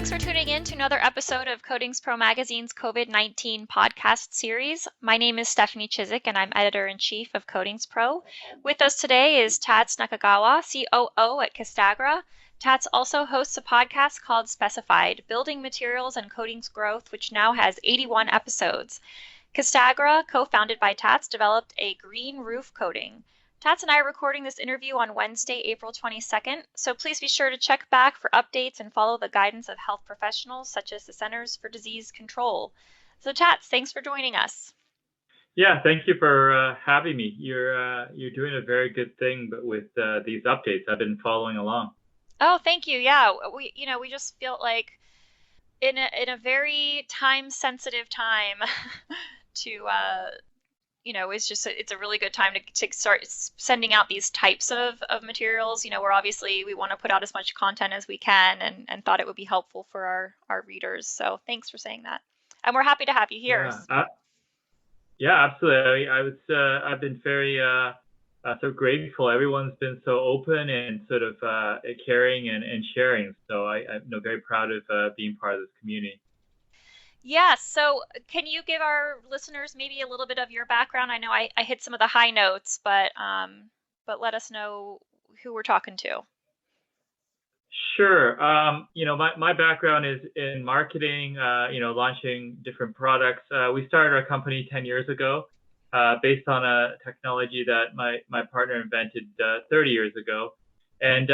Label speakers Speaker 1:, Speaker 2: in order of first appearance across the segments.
Speaker 1: Thanks for tuning in to another episode of Codings Pro Magazine's COVID-19 podcast series. My name is Stephanie Chiswick, and I'm editor-in-chief of Codings Pro. With us today is Tats Nakagawa, COO at Castagra. Tats also hosts a podcast called Specified, Building Materials and Codings Growth, which now has 81 episodes. Castagra, co-founded by Tats, developed a green roof coating. Tats and I are recording this interview on Wednesday, April 22nd, so please be sure to check back for updates and follow the guidance of health professionals such as the Centers for Disease Control. So Tats, thanks for joining us.
Speaker 2: Yeah, thank you for having me. You're doing a very good thing, but with these updates, I've been following along.
Speaker 1: Oh, thank you. Yeah, we just feel like in a very time-sensitive time to it's a really good time to start sending out these types of materials. Where obviously we want to put out as much content as we can and thought it would be helpful for our readers. So thanks for saying that. And we're happy to have you here.
Speaker 2: Yeah, absolutely. I've been very so grateful. Everyone's been so open and sort of caring and sharing. So I'm very proud of being part of this community.
Speaker 1: Yeah, so can you give our listeners maybe a little bit of your background? I know I hit some of the high notes, but let us know who we're talking to.
Speaker 2: Sure. My background is in marketing, launching different products. We started our company 10 years ago based on a technology that my partner invented 30 years ago. And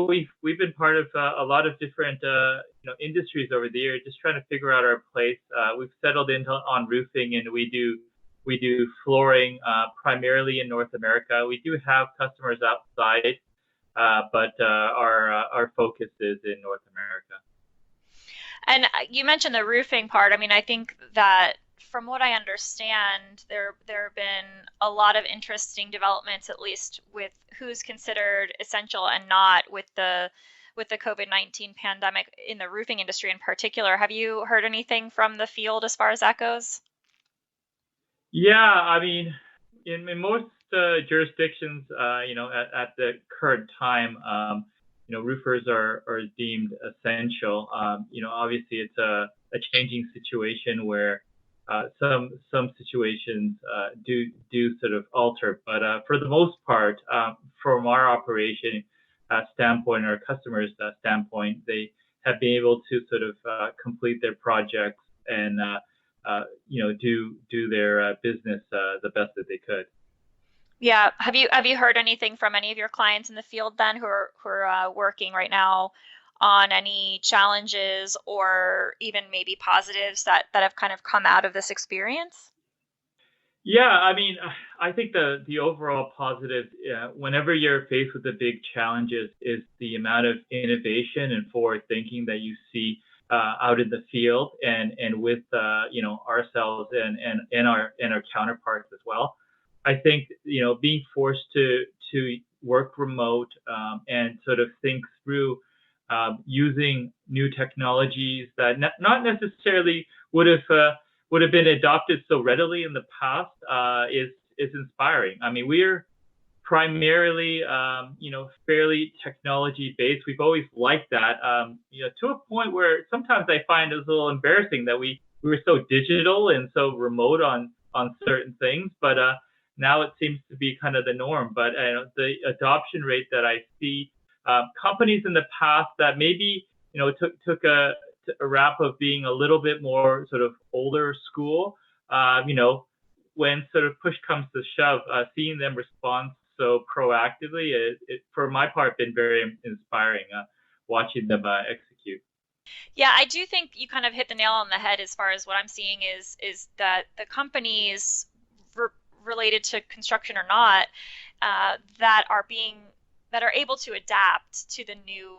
Speaker 2: we've been part of a lot of different industries over the years, just trying to figure out our place. We've settled into on roofing, and we do flooring primarily in North America. We do have customers outside, but our focus is in North America.
Speaker 1: And you mentioned the roofing part. I mean, I think that from what I understand, there have been a lot of interesting developments, at least with who's considered essential and not with the COVID-19 pandemic in the roofing industry in particular. Have you heard anything from the field as far as that goes?
Speaker 2: Yeah, I mean, in most jurisdictions, at the current time, roofers are deemed essential. Obviously it's a changing situation where some situations do sort of alter, but for the most part, from our operation standpoint, our customers' standpoint, they have been able to sort of complete their projects and do their business the best that they could.
Speaker 1: Yeah. Have you heard anything from any of your clients in the field then who are working right now on any challenges or even maybe positives that have kind of come out of this experience?
Speaker 2: Yeah, I mean, I think the overall positive, whenever you're faced with the big challenges, is the amount of innovation and forward thinking that you see out in the field and with ourselves and our counterparts as well. I think being forced to work remote and sort of think through using new technologies that not necessarily would have been adopted so readily in the past is inspiring. I mean, we're primarily fairly technology based. We've always liked that to a point where sometimes I find it's a little embarrassing that we were so digital and so remote on certain things, but now it seems to be kind of the norm. But the adoption rate that I see, companies in the past that maybe took a rap of being a little bit more sort of older school, when sort of push comes to shove, seeing them respond so proactively, it for my part been very inspiring watching them execute.
Speaker 1: Yeah, I do think you kind of hit the nail on the head as far as what I'm seeing is that the companies related to construction or not that are able to adapt to the new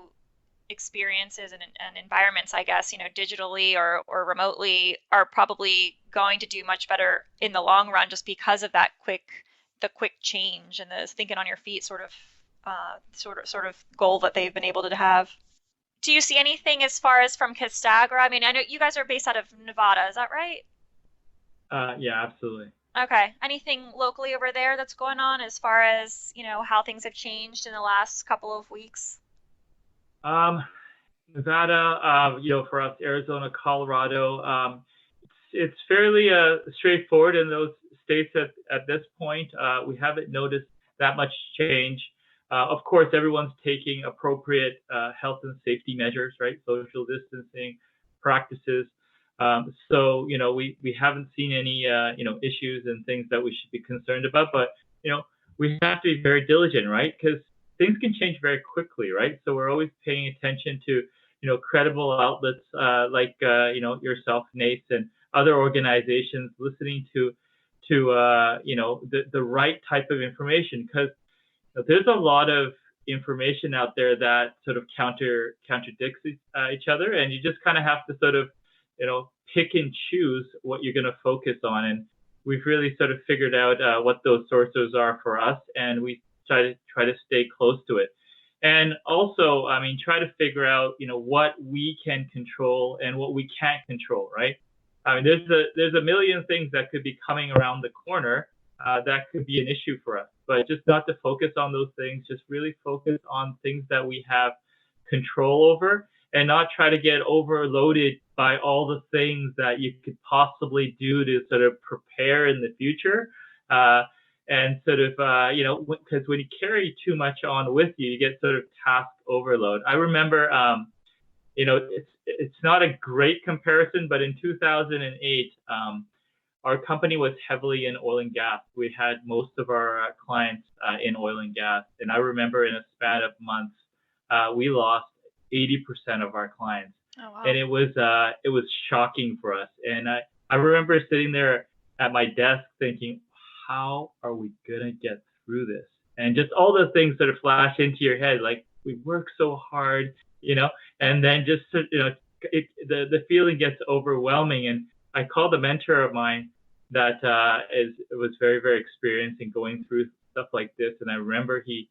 Speaker 1: experiences and environments, I guess, digitally or remotely, are probably going to do much better in the long run just because of that quick change and the thinking on your feet sort of goal that they've been able to have. Do you see anything as far as from Castagra? I mean, I know you guys are based out of Nevada, is that right?
Speaker 2: Yeah, absolutely.
Speaker 1: Okay. Anything locally over there that's going on as far as, how things have changed in the last couple of weeks?
Speaker 2: Nevada, for us, Arizona, Colorado, it's fairly straightforward in those states at this point. We haven't noticed that much change. Of course, everyone's taking appropriate health and safety measures, right? Social distancing practices. So, we haven't seen any, issues and things that we should be concerned about. But, we have to be very diligent, right? Because things can change very quickly, right? So we're always paying attention to, credible outlets like, yourself, Nace, and other organizations, listening to the right type of information, because there's a lot of information out there that sort of contradicts each other, and you just kind of have to sort of pick and choose what you're going to focus on. And we've really sort of figured out what those sources are for us, and we try to stay close to it. And also, I mean, try to figure out what we can control and what we can't control, right? I mean, there's a million things that could be coming around the corner that could be an issue for us. But just not to focus on those things, just really focus on things that we have control over, and not try to get overloaded by all the things that you could possibly do to sort of prepare in the future. And sort of, because when you carry too much on with you, you get sort of task overload. I remember, it's not a great comparison, but in 2008, our company was heavily in oil and gas. We had most of our clients in oil and gas, and I remember in a span of months, we lost 80% of our clients.
Speaker 1: Oh, wow.
Speaker 2: And it was shocking for us. And I remember sitting there at my desk thinking, how are we gonna get through this? And just all the things that are flash into your head, like we work so hard, and then just the feeling gets overwhelming. And I called a mentor of mine that was very, very experienced in going through stuff like this. And I remember he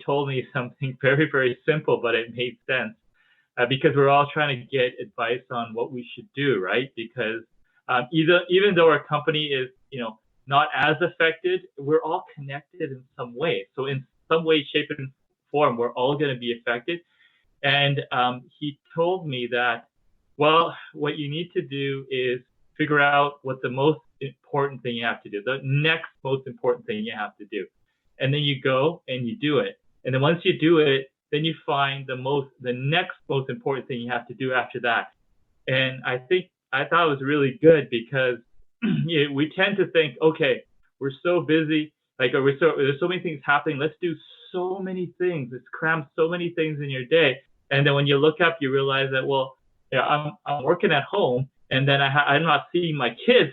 Speaker 2: told me something very, very simple, but it made sense, because we're all trying to get advice on what we should do, right? Because even though our company is, not as affected, we're all connected in some way. So in some way, shape, and form, we're all going to be affected. And he told me that, well, what you need to do is figure out what the most important thing you have to do, the next most important thing you have to do. And then you go and you do it. And then once you do it, then you find the next most important thing you have to do after that. And I thought it was really good, because we tend to think, okay, we're so busy, like there's so many things happening. Let's do so many things. Let's cram so many things in your day. And then when you look up, you realize that, well, I'm working at home, and then I'm not seeing my kids,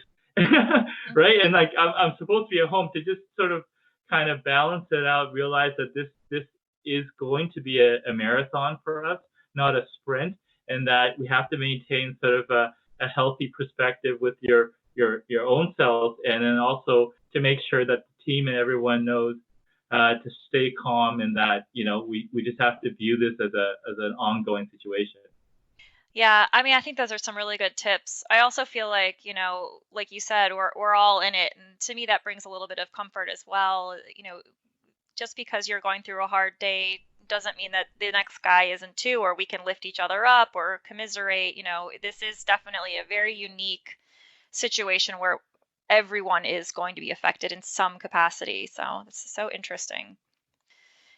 Speaker 2: right? And like I'm supposed to be at home to just sort of kind of balance it out. Realize that this is going to be a marathon for us, not a sprint, and that we have to maintain sort of a healthy perspective with your own self, and then also to make sure that the team and everyone knows to stay calm, and that we just have to view this as an ongoing situation.
Speaker 1: Yeah, I mean, I think those are some really good tips. I also feel like, like you said, we're all in it, and to me that brings a little bit of comfort as well. Just because you're going through a hard day doesn't mean that the next guy isn't too, or we can lift each other up or commiserate. This is definitely a very unique situation where everyone is going to be affected in some capacity. So this is so interesting.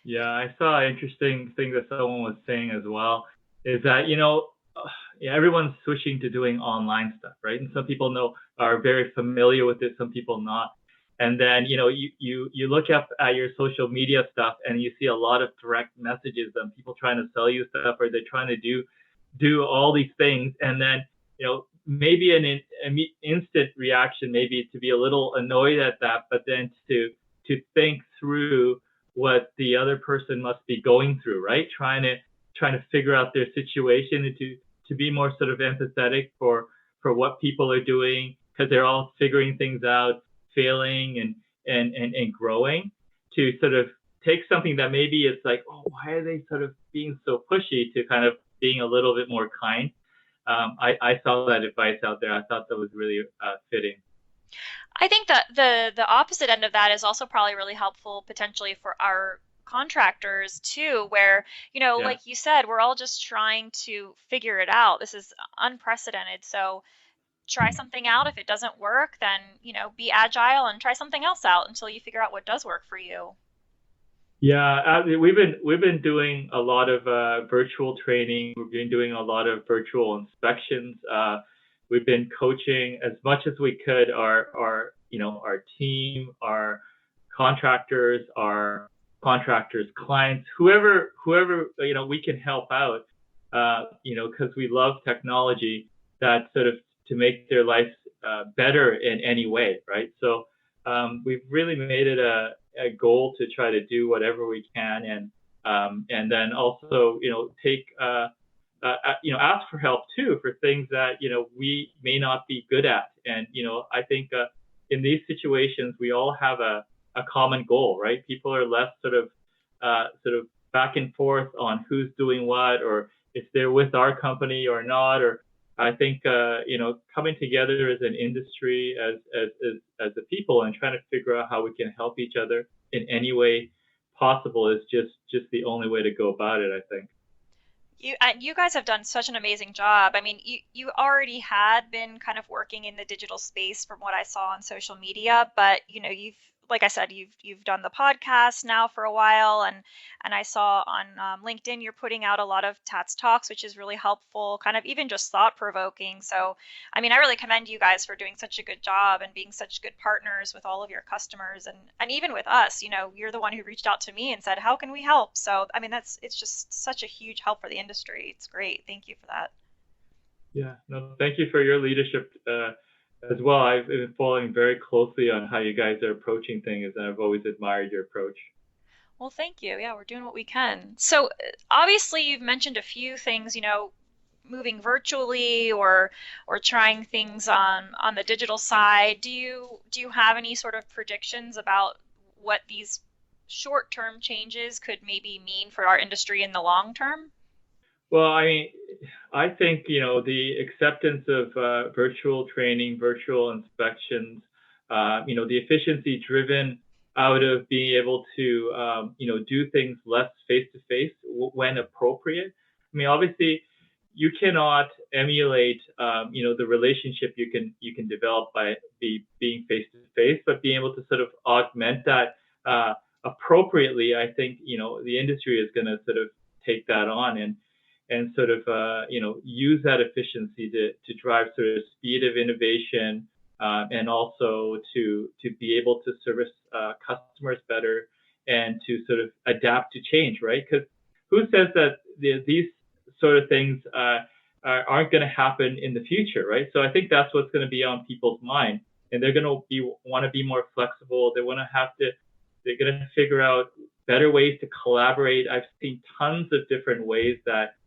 Speaker 2: Yeah, I saw an interesting thing that someone was saying as well, is that everyone's switching to doing online stuff, right? And some people are very familiar with it, some people not. And then you look up at your social media stuff, and you see a lot of direct messages and people trying to sell you stuff, or they're trying to do all these things. And then maybe an instant reaction, maybe to be a little annoyed at that, but then to think through what the other person must be going through, right? Trying to figure out their situation, and to be more sort of empathetic for what people are doing, because they're all figuring things out, failing and growing, to sort of take something that maybe it's like, oh, why are they sort of being so pushy, to kind of being a little bit more kind. I saw that advice out there. I thought that was really fitting.
Speaker 1: I think that the opposite end of that is also probably really helpful potentially for our contractors too, where,
Speaker 2: Yeah.
Speaker 1: like you said, we're all just trying to figure it out. This is unprecedented. So try something out. If it doesn't work, then, be agile and try something else out until you figure out what does work for you.
Speaker 2: Yeah, we've been doing a lot of virtual training. We've been doing a lot of virtual inspections. We've been coaching as much as we could our team, our contractors, clients, whoever we can help out. Because we love technology that sort of to make their lives better in any way, right? So we've really made it a goal to try to do whatever we can, and then also take ask for help too for things that we may not be good at. And I think in these situations we all have a common goal, right? People are less sort of back and forth on who's doing what, or if they're with our company or not. Or I think coming together as an industry, as a people, and trying to figure out how we can help each other in any way possible is just the only way to go about it, I think.
Speaker 1: You guys have done such an amazing job. I mean, you already had been kind of working in the digital space from what I saw on social media, but you've, like I said, you've done the podcast now for a while, and I saw on LinkedIn you're putting out a lot of Tats Talks, which is really helpful, kind of even just thought provoking. So, I mean, I really commend you guys for doing such a good job and being such good partners with all of your customers, and even with us. You're the one who reached out to me and said, "How can we help?" So, I mean, it's just such a huge help for the industry. It's great. Thank you for that.
Speaker 2: Yeah, no, thank you for your leadership as well. I've been following very closely on how you guys are approaching things, and I've always admired your approach.
Speaker 1: Well, thank you. Yeah, we're doing what we can. So, obviously, you've mentioned a few things, moving virtually or trying things on the digital side. Do you have any sort of predictions about what these short-term changes could maybe mean for our industry in the long term?
Speaker 2: Well, I mean, I think the acceptance of virtual training, virtual inspections, the efficiency driven out of being able to do things less face to face when appropriate. I mean, obviously, you cannot emulate the relationship you can develop by being face to face, but being able to sort of augment that appropriately. I think the industry is going to sort of take that on and sort of use that efficiency to drive sort of speed of innovation, and also to be able to service customers better and to sort of adapt to change, right? Because who says that these sort of things aren't going to happen in the future, right? So I think that's what's going to be on people's mind, and they're going to want to be more flexible. They're going to figure out better ways to collaborate. I've seen tons of different ways that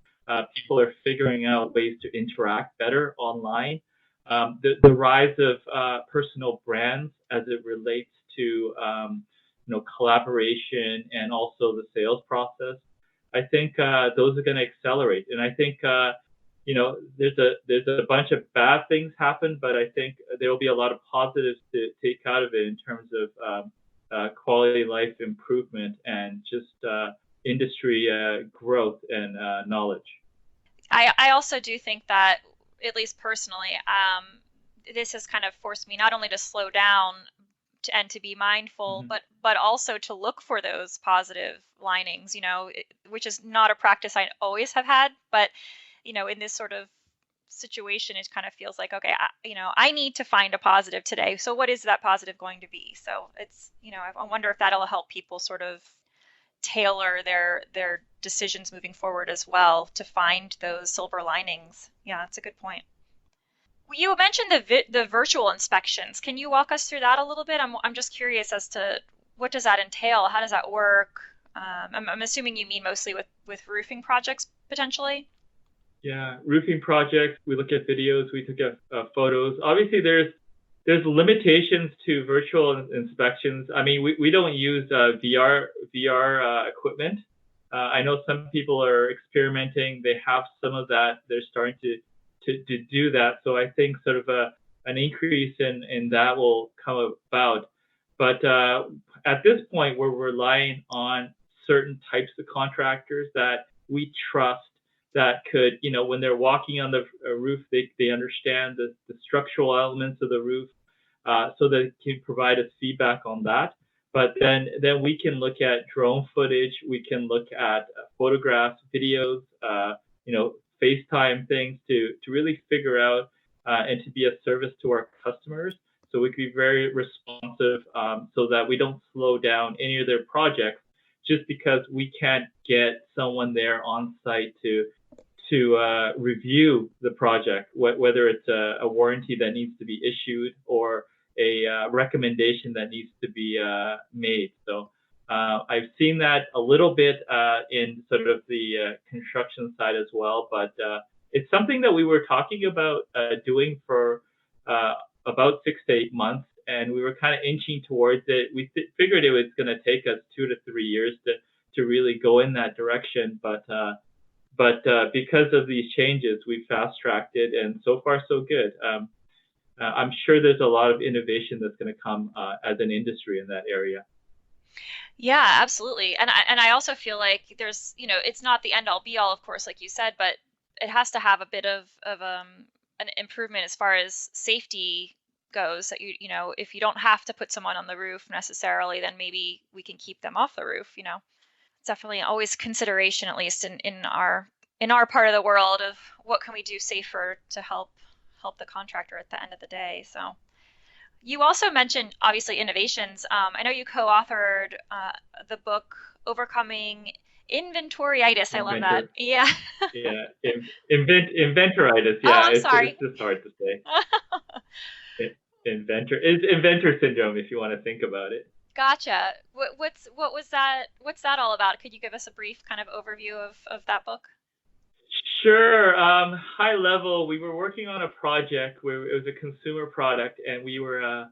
Speaker 2: people are figuring out ways to interact better online. The rise of personal brands as it relates to collaboration and also the sales process. I think those are going to accelerate, and I think there's a bunch of bad things happen, but I think there will be a lot of positives to take out of it in terms of quality of life improvement and just industry growth and knowledge.
Speaker 1: I also do think that, at least personally, this has kind of forced me not only to slow down and to be mindful,
Speaker 2: Mm-hmm.
Speaker 1: but also to look for those positive linings, which is not a practice I always have had, but in this sort of situation, it kind of feels like, okay, I need to find a positive today. So what is that positive going to be? So it's, I wonder if that'll help people sort of tailor their decisions moving forward as well to find those silver linings. Yeah, that's a good point. Well, you mentioned the virtual inspections. Can you walk us through that a little bit? I'm just curious as to what does that entail? How does that work? I'm assuming you mean mostly with roofing projects potentially.
Speaker 2: Yeah, roofing projects. We look at videos. We look at photos. Obviously, there's limitations to virtual inspections. I mean, we don't use VR equipment. I know some people are experimenting. They have some of that. They're starting to do that. So I think sort of an increase in that will come about. But at this point, we're relying on certain types of contractors that we trust that could, when they're walking on the roof, they understand the structural elements of the roof, so that it can provide us feedback on that. But then we can look at drone footage, we can look at photographs, videos, FaceTime things to really figure out and to be a service to our customers. So we can be very responsive, so that we don't slow down any of their projects just because we can't get someone there on site to review the project, whether it's a warranty that needs to be issued or a recommendation that needs to be made. So I've seen that a little bit in sort of the construction side as well, but it's something that we were talking about doing for about 6 to 8 months, and we were kind of inching towards it. We figured it was going to take us 2 to 3 years to really go in that direction, but because of these changes, we fast-tracked it, and so far so good. I'm sure there's a lot of innovation that's going to come as an industry in that area.
Speaker 1: Yeah, absolutely. And I also feel like there's, it's not the end all be all, of course, like you said, but it has to have a bit of an improvement as far as safety goes. That if you don't have to put someone on the roof necessarily, then maybe we can keep them off the roof. It's definitely always consideration, at least in our part of the world, of what can we do safer to help the contractor at the end of the day. So. You also mentioned, obviously, innovations. I know you co-authored the book Overcoming Inventoriitis. I love that. Yeah.
Speaker 2: Yeah. Inventoritis.
Speaker 1: Oh,
Speaker 2: Yeah.
Speaker 1: I'm sorry.
Speaker 2: It's just hard to say. Inventor syndrome, if you want to think about it.
Speaker 1: Gotcha. What was that? What's that all about? Could you give us a brief kind of overview of that book?
Speaker 2: Sure. High level, we were working on a project where it was a consumer product, and we were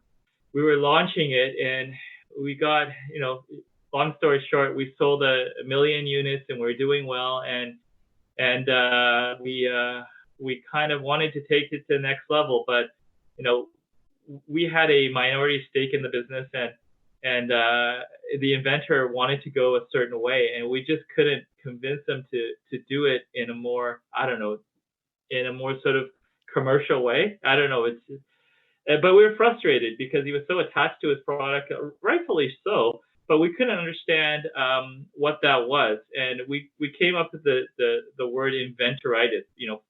Speaker 2: launching it, and we got, long story short, we sold a million units, and we're doing well, and we kind of wanted to take it to the next level, but we had a minority stake in the business, and the inventor wanted to go a certain way, and we just couldn't convince them to do it in a more, in a more sort of commercial way. I don't know. But we were frustrated because he was so attached to his product, rightfully so, but we couldn't understand what that was. And we came up with the word inventoritis,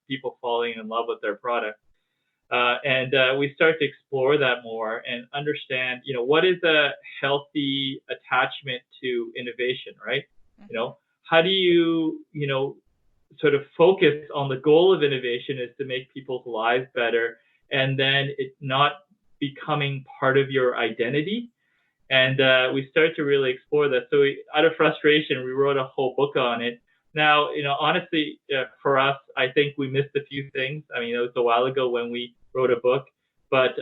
Speaker 2: people falling in love with their product. And we start to explore that more and understand, what is a healthy attachment to innovation, right?
Speaker 1: Mm-hmm.
Speaker 2: How do you, sort of focus on the goal of innovation is to make people's lives better, and then it not becoming part of your identity. And we started to really explore that. So out of frustration, we wrote a whole book on it. Now, honestly, for us, I think we missed a few things. I mean, it was a while ago when we wrote a book, but,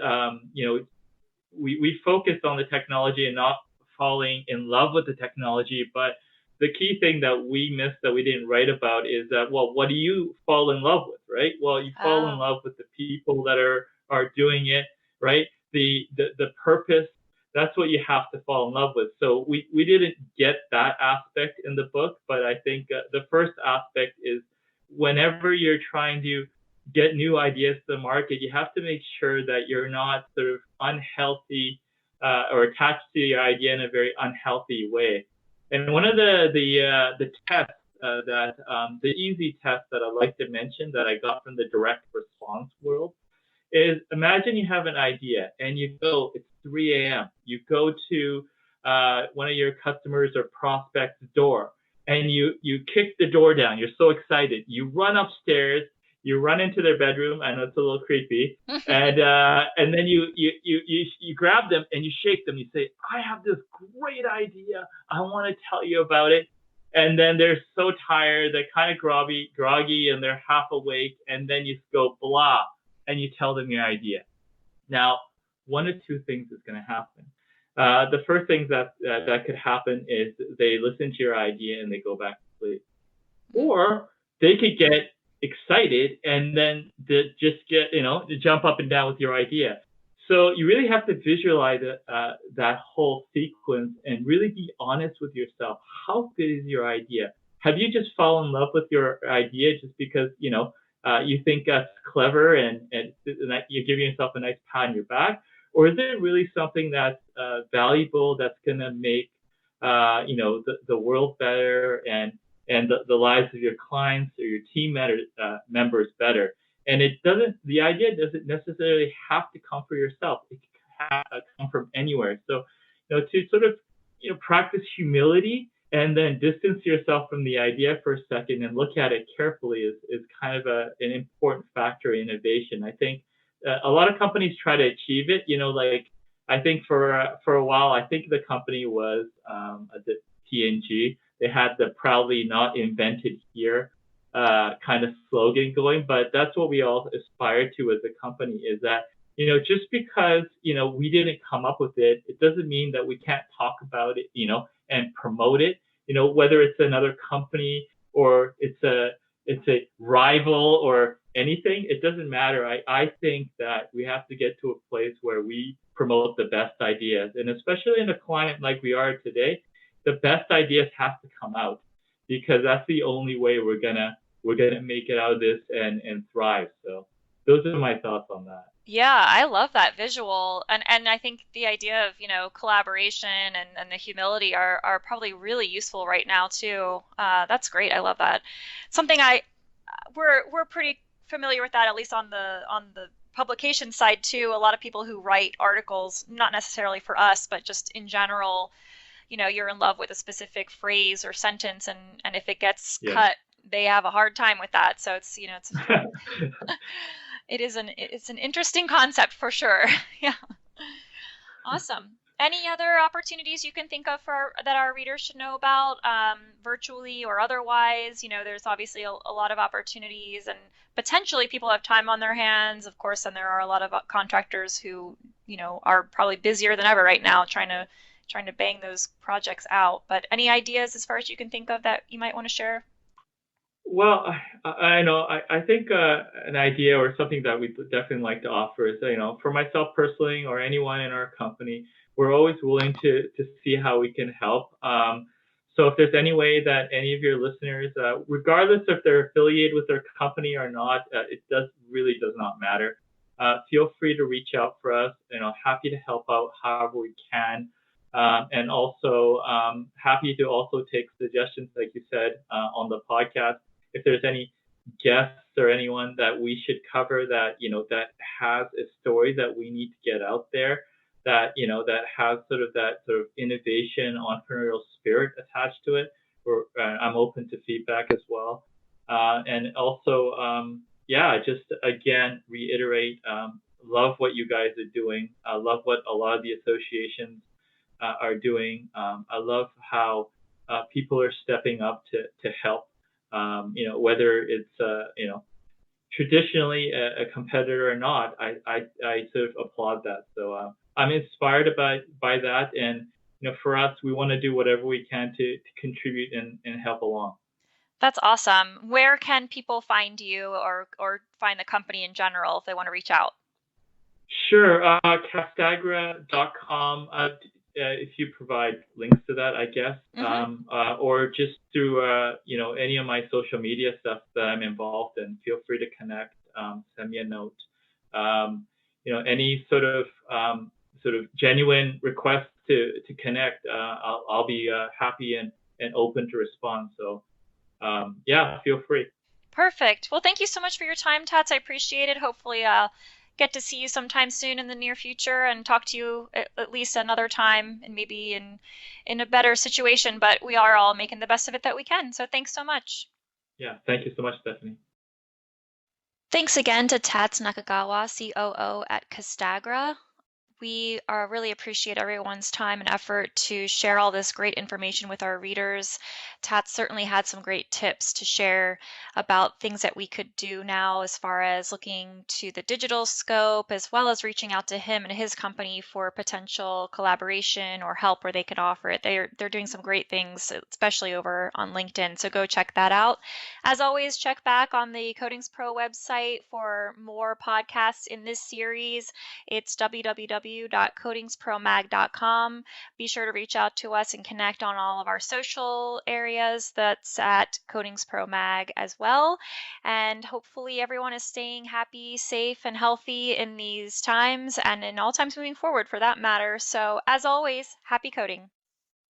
Speaker 2: we focused on the technology and not falling in love with the technology. But the key thing that we missed that we didn't write about is that, well, what do you fall in love with, right? Well, you fall in love with the people that are doing it, right? The purpose. That's what you have to fall in love with. So we didn't get that aspect in the book, but I think the first aspect is whenever you're trying to get new ideas to the market, you have to make sure that you're not sort of unhealthy or attached to your idea in a very unhealthy way. And one of the tests that the easy test that I like to mention that I got from the direct response world is, imagine you have an idea and it's 3 a.m. You go to one of your customers or prospect's door, and you kick the door down. You're so excited. You run upstairs. You run into their bedroom. I know it's a little creepy. And then you grab them and you shake them. You say, I have this great idea. I want to tell you about it. And then they're so tired. They're kind of groggy, and they're half awake. And then you go, blah, and you tell them your idea. Now, one of two things is going to happen. The first thing that could happen is they listen to your idea and they go back to sleep. Or they could get excited and then just get, jump up and down with your idea. So you really have to visualize that whole sequence and really be honest with yourself. How good is your idea? Have you just fallen in love with your idea just because you think that's clever and that you're giving yourself a nice pat on your back, or is it really something that's valuable that's going to make the world better and the lives of your clients or your team members better? And the idea doesn't necessarily have to come from yourself. It can come from anywhere. So, to sort of, practice humility and then distance yourself from the idea for a second and look at it carefully is kind of an important factor in innovation. I think a lot of companies try to achieve it. Like I think for a while, I think the company was the TNG. They had the proudly not invented here kind of slogan going, but that's what we all aspire to as a company is that, just because, we didn't come up with it, it doesn't mean that we can't talk about it, and promote it, whether it's another company or it's a rival or anything, it doesn't matter. I think that we have to get to a place where we promote the best ideas. And especially in a climate like we are today, the best ideas have to come out because that's the only way we're gonna make it out of this and thrive. So those are my thoughts on that.
Speaker 1: Yeah, I love that visual. And I think the idea of, collaboration and the humility are probably really useful right now too. That's great. I love that. Something we're pretty familiar with that, at least on the publication side too. A lot of people who write articles, not necessarily for us, but just in general, you're in love with a specific phrase or sentence, and if it gets
Speaker 2: Yeah.
Speaker 1: cut, they have a hard time with that. So it's it's an interesting concept for sure. Yeah. Awesome. Any other opportunities you can think of that our readers should know about, virtually or otherwise? There's obviously a lot of opportunities, and potentially people have time on their hands, of course, and there are a lot of contractors who, are probably busier than ever right now trying to bang those projects out. But any ideas as far as you can think of that you might want to share?
Speaker 2: Well, I know. I think an idea or something that we definitely like to offer is, for myself personally or anyone in our company, we're always willing to see how we can help. So if there's any way that any of your listeners, regardless if they're affiliated with their company or not, it really does not matter. Feel free to reach out for us. Happy to help out however we can. And also happy to also take suggestions, like you said, on the podcast. If there's any guests or anyone that we should cover that, that has a story that we need to get out there, that, that has sort of innovation, entrepreneurial spirit attached to it, I'm open to feedback as well. And also, just again, reiterate, love what you guys are doing. I love what a lot of the associations are doing. I love how people are stepping up to help. Whether it's traditionally a competitor or not, I sort of applaud that. So I'm inspired by that, and for us, we want to do whatever we can to contribute and help along.
Speaker 1: That's awesome. Where can people find you or find the company in general if they want to reach out?
Speaker 2: Sure, Castagra.com. If you provide links to that, I guess, or just through any of my social media stuff that I'm involved in. Feel free to connect. Send me a note. Any sort of genuine request to connect, I'll be happy and open to respond. So feel free.
Speaker 1: Perfect. Well, thank you so much for your time, Tats. I appreciate it. Hopefully I'll get to see you sometime soon in the near future and talk to you at least another time, and maybe in a better situation, but we are all making the best of it that we can. So thanks so much.
Speaker 2: Yeah, thank you so much, Stephanie.
Speaker 1: Thanks again to Tats Nakagawa, COO at Castagra. We really appreciate everyone's time and effort to share all this great information with our readers. Tat certainly had some great tips to share about things that we could do now as far as looking to the digital scope, as well as reaching out to him and his company for potential collaboration or help where they could offer it. They're doing some great things, especially over on LinkedIn. So go check that out. As always, check back on the Codings Pro website for more podcasts in this series. It's www.codingspromag.com. Be sure to reach out to us and connect on all of our social areas. That's at Codings Pro Mag as well. And hopefully, everyone is staying happy, safe, and healthy in these times and in all times moving forward for that matter. So, as always, happy coding.